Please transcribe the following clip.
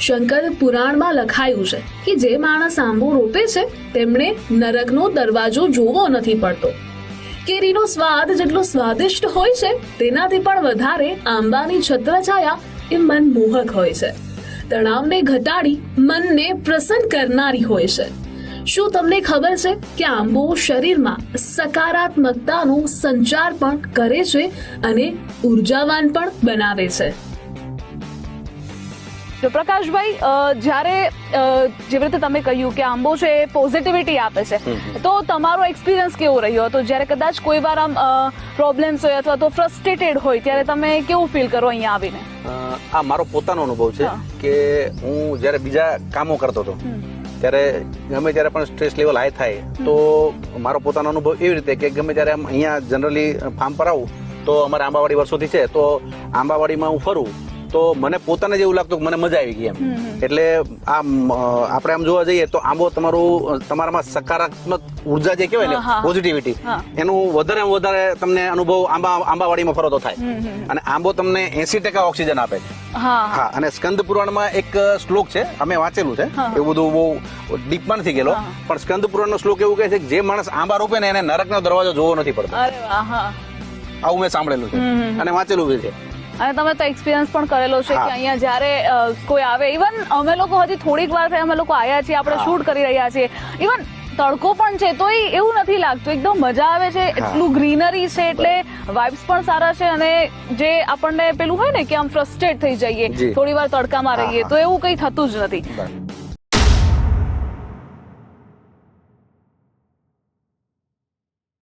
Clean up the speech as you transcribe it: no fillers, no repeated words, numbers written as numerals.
શંકર પુરાણમાં લખાયું છે કે જે માણસ આંબો રોપે છે તેમણે નરકનો દરવાજો જોવો નથી પડતો. કેરીનો સ્વાદ જેટલો સ્વાદિષ્ટ હોય છે તેનાથી પણ વધારે આંબાની છત્રછાયા એ મનમોહક હોય છે. તણાવને ઘટાડી મનને પ્રસન્ન કરનારી હોય છે. શું તમને ખબર છે કે આંબો શરીરમાં સકારાત્મકતાનો સંચાર પણ કરે છે અને ઉર્જાવાન પણ બનાવે છે? જો પ્રકાશભાઈ, જ્યારે જેવી રીતે તમે કહ્યું કે આંબો છે એ પોઝિટિવિટી આપે છે, તો તમારો એક્સપિરિયન્સ કેવો રહ્યો હતો? જ્યારે કદાચ કોઈ વાર આમ પ્રોબ્લેમ્સ હોય અથવા તો ફ્રસ્ટ્રેટેડ હોય ત્યારે તમે કેવું ફીલ કરો અહીંયા આવીને? આ મારો પોતાનો અનુભવ છે કે હું જ્યારે બીજા કામો કરતો હતો ત્યારે ગમે ત્યારે પણ સ્ટ્રેસ લેવલ હાઈ થાય તો મારો પોતાનો અનુભવ એવી રીતે કે ગમે ત્યારે અહીંયા જનરલી ફાર્મ પર આવું તો અમારે આંબાવાડી વર્ષોથી છે, તો આંબાવાડીમાં હું ફરું તો મને પોતાને જ એવું લાગતું કે મને મજા આવી ગઈ એમ. એટલે આપણે આમ જોવા જઈએ તો આંબો તમારામાં સકારાત્મક ઉર્જા જે કહેવાય ને, પોઝિટિવિટી, એનું વધારે તમને અનુભવ આંબાવાડીમાં ફરો તો થાય. અને આંબો તમને 80% ઓક્સિજન આપે છે. હા, અને સ્કંદ પુરાણમાં એક શ્લોક છે, અમે વાંચેલું છે, એવું બધું બહુ ડીપમાં નથી ગયેલો, પણ સ્કંદ પુરાણનો શ્લોક એવું કહે છે કે જે માણસ આંબા રોપે ને એને નરકનો દરવાજો જોવો નથી પડતો. આવું મેં સાંભળેલું છે અને વાંચેલું છે. અને તમે તો એક્સપિરિયન્સ પણ કરેલો છે કે અહીંયા જ્યારે કોઈ આવે, ઇવન અમે લોકો હજી થોડીક વાર થઈ અમે લોકો આવ્યા છીએ, આપણે શૂટ કરી રહ્યા છીએ, ઇવન તડકો પણ છે તો એવું નથી લાગતું, એકદમ મજા આવે છે, એટલું ગ્રીનરી છે એટલે વાઇબ્સ પણ સારા છે. અને જે આપણને પેલું હોય ને કે આમ ફ્રસ્ટ્રેટ થઈ જઈએ, થોડી વાર તડકામાં રહીએ, તો એવું કંઈ થતું જ નથી.